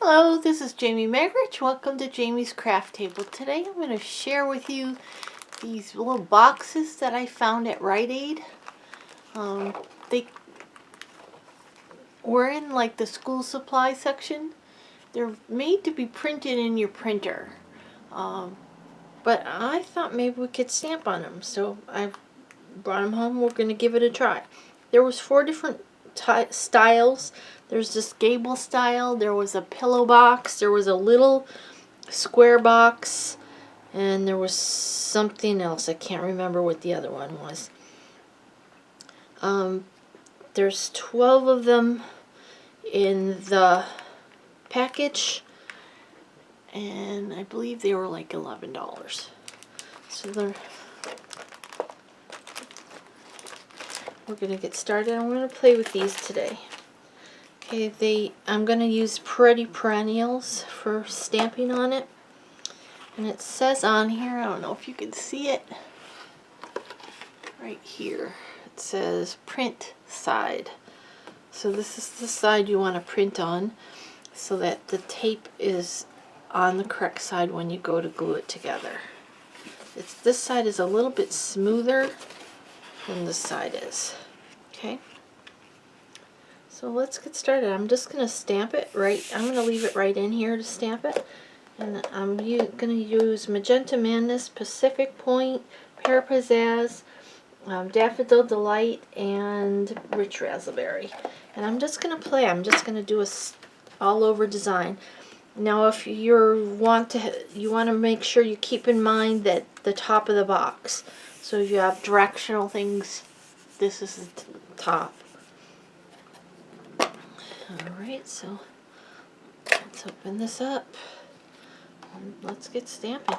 Hello, this is Jamie Megrich. Welcome to Jamie's Craft Table. Today I'm going to share with you these little boxes that I found at Rite Aid. They were in like the school supply section. They're made to be printed in your printer. But I thought maybe we could stamp on them, so I brought them home. We're going to give it a try. There was 4 different styles. There's this Gabel style, there was a pillow box, there was a little square box, and there was something else. I can't remember what the other one was. There's 12 of them in the package, and I believe they were like $11. So we're going to get started. I'm going to play with these today. Okay, I'm going to use Pretty Perennials for stamping on it. And it says on here, I don't know if you can see it, right here, it says print side. So this is the side you want to print on so that the tape is on the correct side when you go to glue it together. This side is a little bit smoother than this side is. Okay. So let's get started. I'm just going to stamp it right. I'm going to leave it right in here to stamp it. And I'm going to use Magenta Madness, Pacific Point, Parapizzazz, Daffodil Delight, and Rich Raspberry. And I'm just going to play. I'm just going to do a all-over design. Now, if you want to make sure you keep in mind that the top of the box. So if you have directional things, this is the top. Alright, so let's open this up and let's get stamping.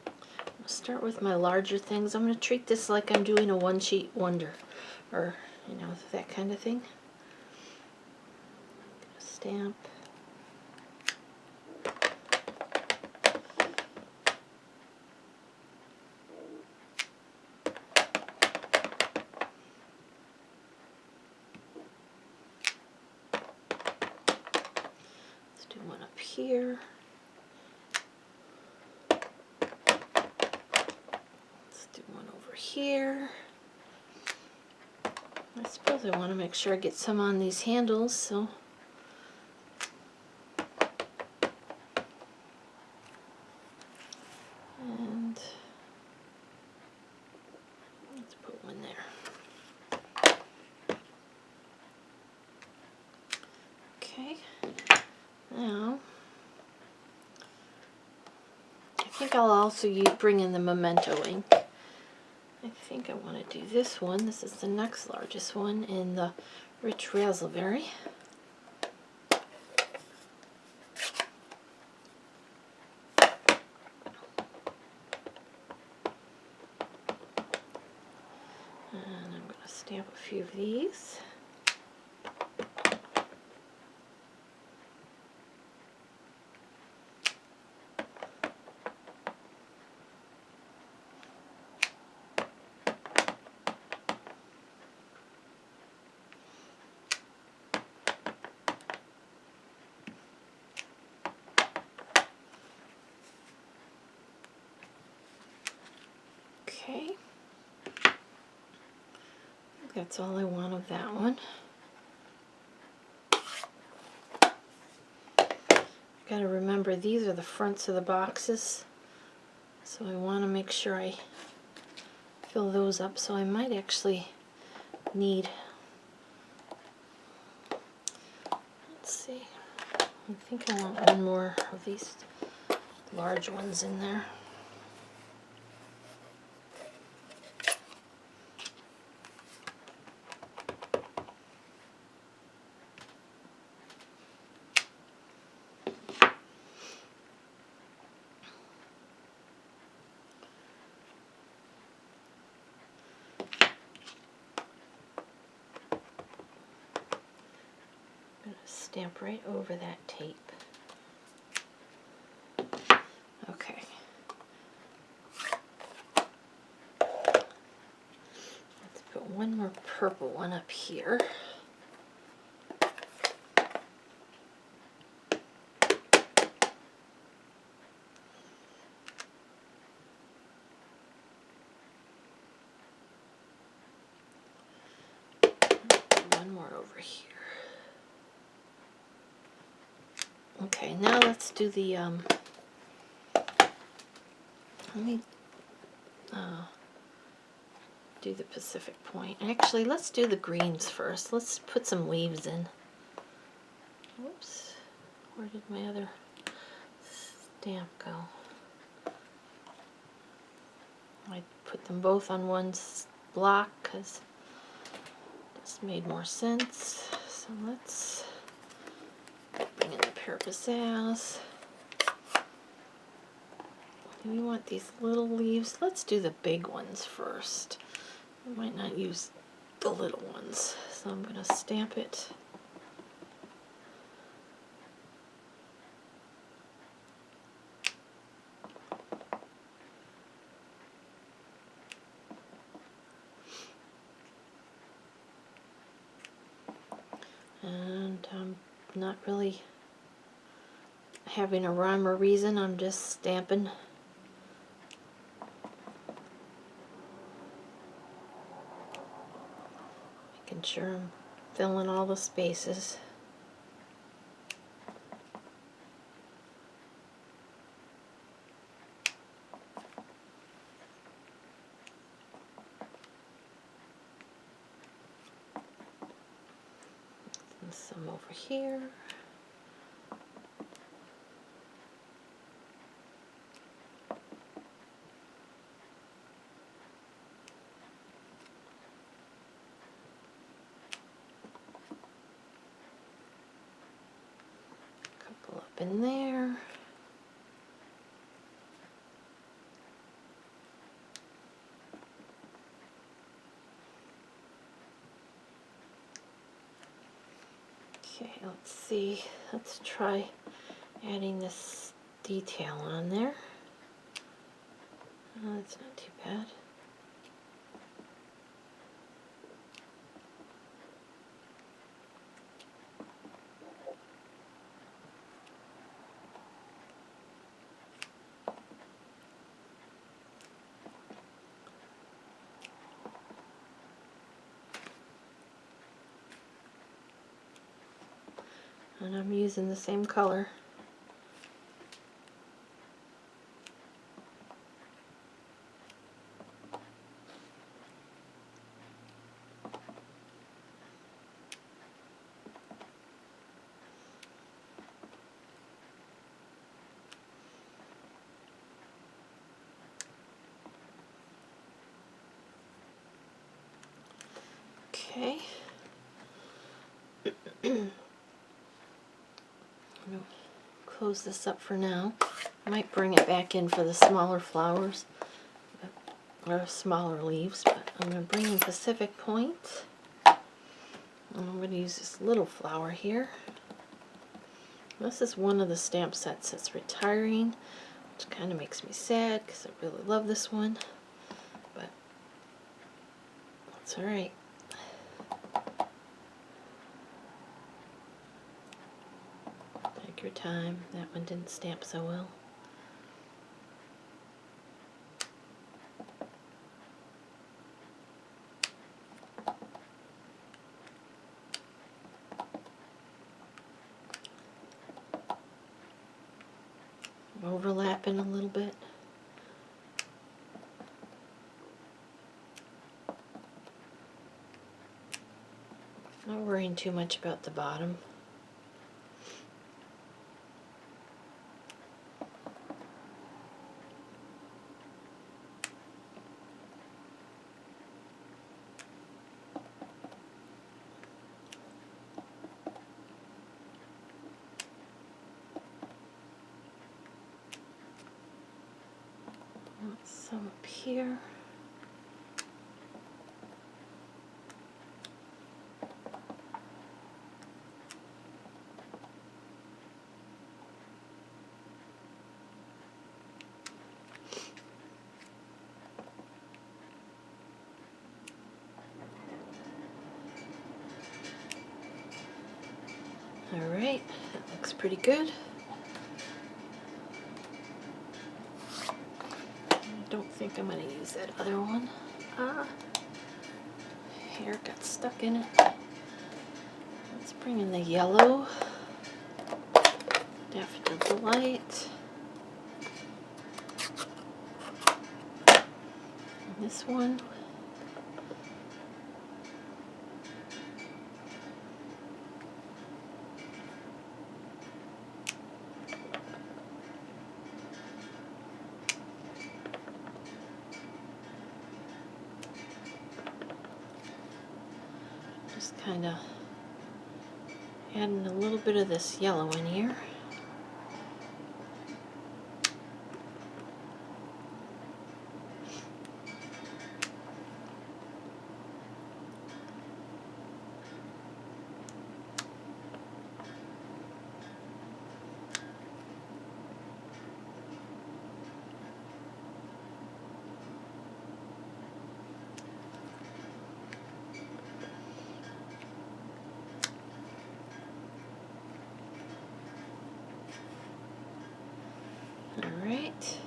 I'll start with my larger things. I'm going to treat this like I'm doing a one-sheet wonder, or, you know, that kind of thing. Stamp. Do one up here. Let's do one over here. I suppose I want to make sure I get some on these handles, so and let's put one there. Okay. Now, I think I'll also bring in the Memento ink. I think I want to do this one. This is the next largest one in the Rich Raspberry. And I'm going to stamp a few of these. Okay, I think that's all I want of that one. Got to remember these are the fronts of the boxes, so I want to make sure I fill those up, so I might actually need, let's see, I think I want one more of these large ones in there. Stamp right over that tape. Okay. Let's put one more purple one up here. more over here. Okay, now let's do the, let me do the Pacific Point. Actually, let's do the greens first. Let's put some leaves in. Whoops, where did my other stamp go? I put them both on one block because this made more sense. So let's bring in the pair of pizzazz. Do we want these little leaves? Let's do the big ones first. I might not use the little ones, so I'm going to stamp it. And I'm not really having a rhyme or reason, I'm just stamping. Making sure I'm filling all the spaces. And some over here. Couple up in there. Okay, let's see. Let's try adding this detail on there. Oh, that's not too bad. And I'm using the same color. Okay. I'm going to close this up for now. I might bring it back in for the smaller flowers, or smaller leaves, but I'm going to bring in Pacific Point. And I'm going to use this little flower here. This is one of the stamp sets that's retiring, which kind of makes me sad because I really love this one, but that's alright. Take your time. That one didn't stamp so well. Overlapping a little bit. Not worrying too much about the bottom. Some up here. Alright, that looks pretty good. I don't think I'm going to use that other one. Hair got stuck in it. bring in the yellow, Daffodil Delight, and this one. Just kind of adding a little bit of this yellow in here. Alright.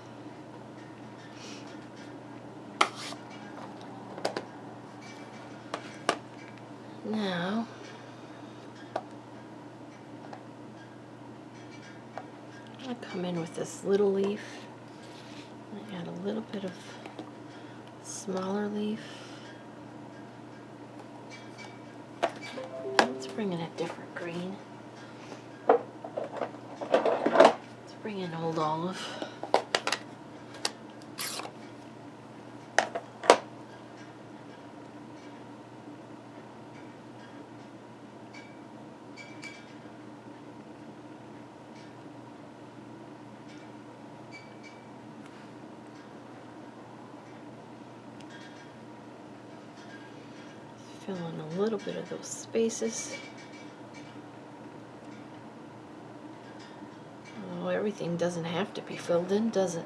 Now, I'm going to come in with this little leaf and add a little bit of smaller leaf. Let's bring in a different green. Let's bring in Old Olive. Fill in a little bit of those spaces. Oh, everything doesn't have to be filled in, does it?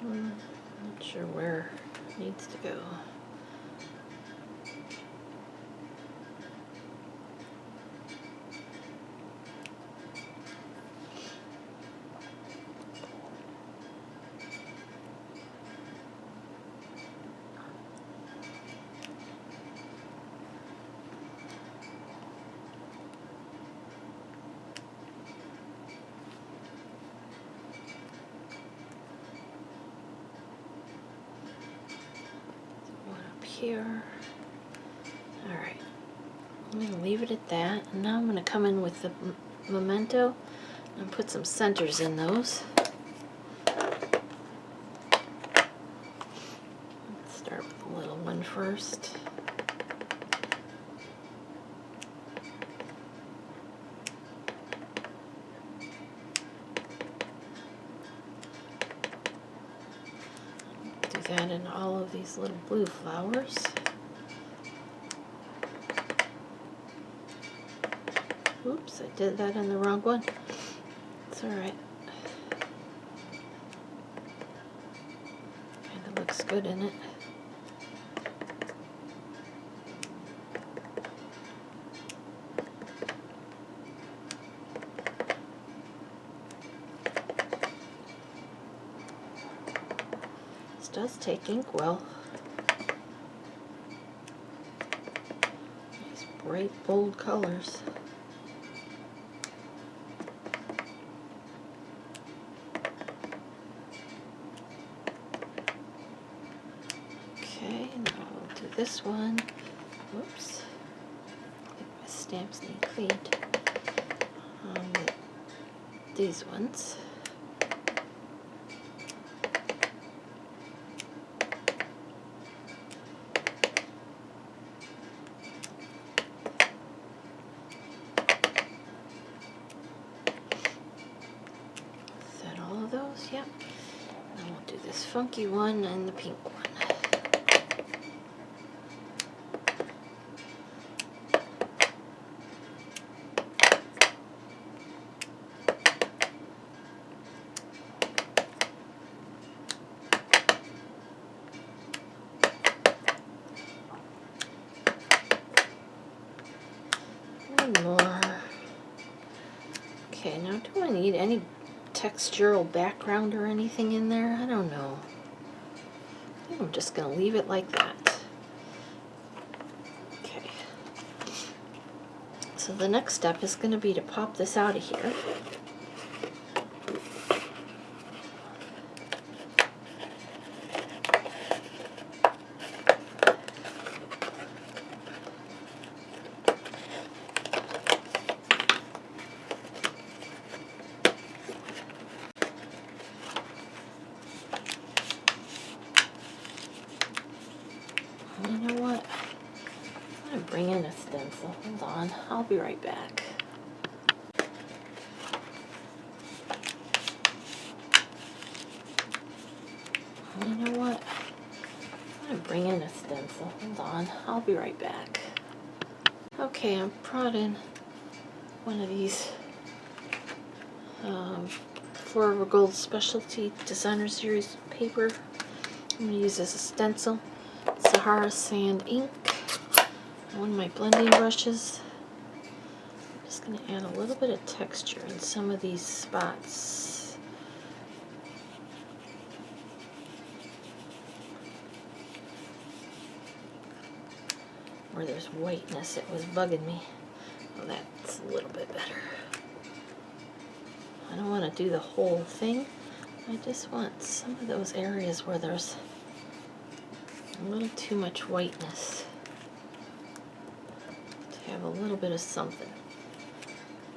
Not sure where it needs to go. Here. Alright, I'm going to leave it at that, and now I'm going to come in with the memento and put some centers in those. Let's start with the little one first. Do that in all of these little blue flowers. Oops, I did that in the wrong one. It's alright. Kinda looks good in it. This does take ink well. These bright, bold colors. Okay, now we'll do this one. Whoops. I think my stamps need cleaned. These ones. all of those? Yep. And we'll do this funky one and the pink one. One more. Okay, now do I need any textural background or anything in there? I don't know. I think I'm just going to leave it like that. Okay. So the next step is going to be to pop this out of here. You know what? I'm going to bring in a stencil. Hold on. I'll be right back. You know what? I'm going to bring in a stencil. Hold on. I'll be right back. Okay, I brought in one of these Forever Gold Specialty Designer Series paper. I'm going to use as a stencil. Sahara Sand ink. One of my blending brushes. I'm just going to add a little bit of texture in some of these spots. Where there's whiteness, it was bugging me. Well, that's a little bit better. I don't want to do the whole thing. I just want some of those areas where there's a little too much whiteness to have a little bit of something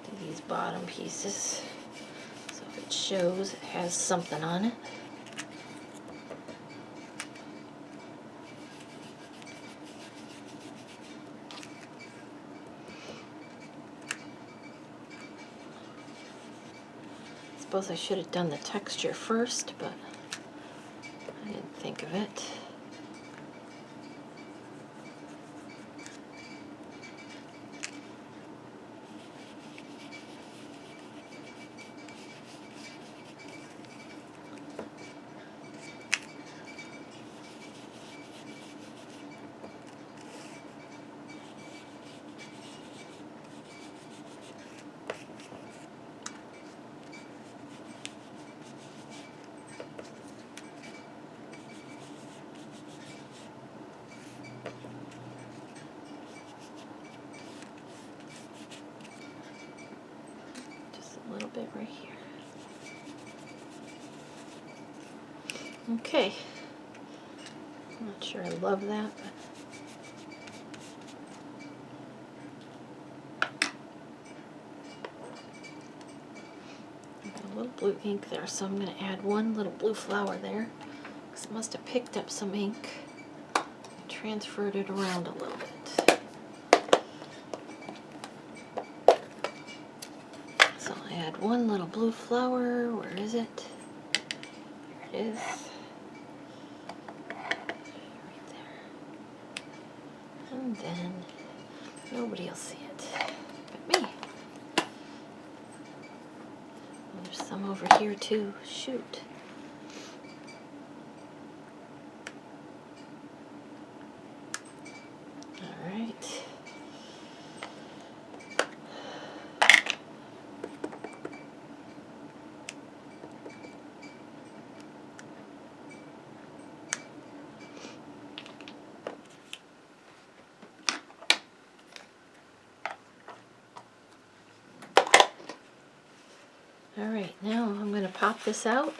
to these bottom pieces. So if it shows, it has something on it. I suppose I should have done the texture first, but I didn't think of it. A little bit right here. Okay. I'm not sure I love that, but I've got a little blue ink there, so I'm going to add one little blue flower there. Because it must have picked up some ink and transferred it around a little bit. So I add one little blue flower. Where is it? There it is. Right there. And then nobody will see it but me. Oh, there's some over here too. Shoot. All right. Alright, now I'm going to pop this out.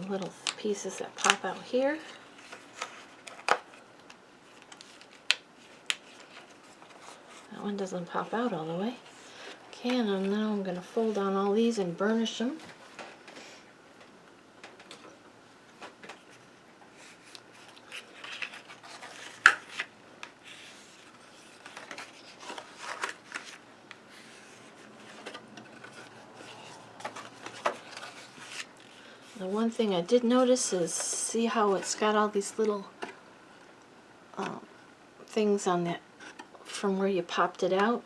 some little pieces that pop out here. That one doesn't pop out all the way. Okay, and now I'm going to fold on all these and burnish them. The one thing I did notice is, see how it's got all these little things on that from where you popped it out?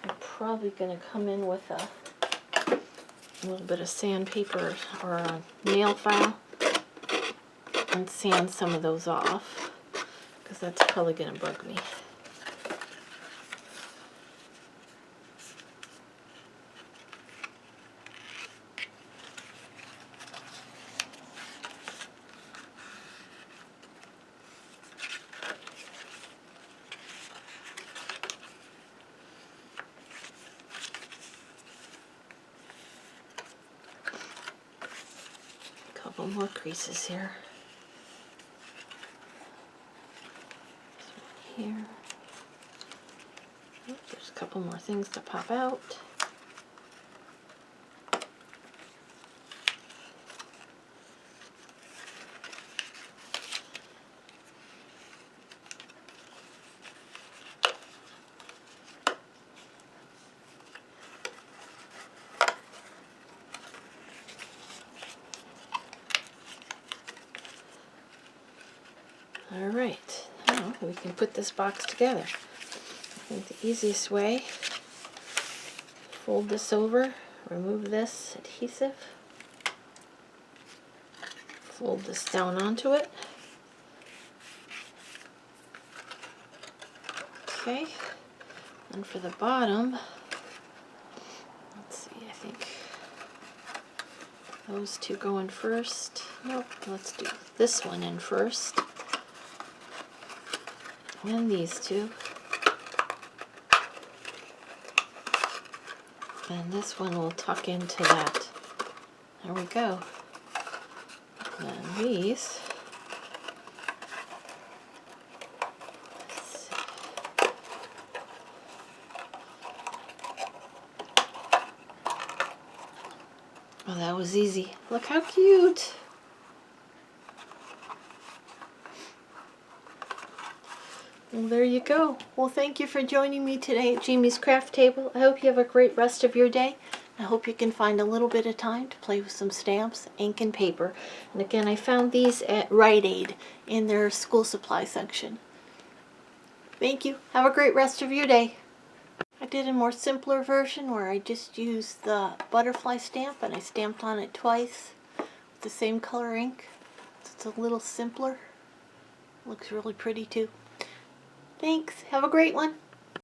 I'm probably going to come in with a little bit of sandpaper or a nail file and sand some of those off, because that's probably going to bug me. Couple more creases here. This one here. Oh, there's a couple more things to pop out. Alright, now we can put this box together. I think the easiest way, fold this over, remove this adhesive, fold this down onto it. Okay, and for the bottom, let's see, I think those two go in first. Nope, let's do this one in first. And these two. And this one will tuck into that. There we go. And these. Let's see. Oh, that was easy. Look how cute. Well, there you go. Well, thank you for joining me today at Jamie's Craft Table. I hope you have a great rest of your day. I hope you can find a little bit of time to play with some stamps, ink, and paper. And again, I found these at Rite Aid in their school supply section. Thank you. Have a great rest of your day. I did a more simpler version where I just used the butterfly stamp and I stamped on it twice with the same color ink. So it's a little simpler. Looks really pretty too. Thanks. Have a great one.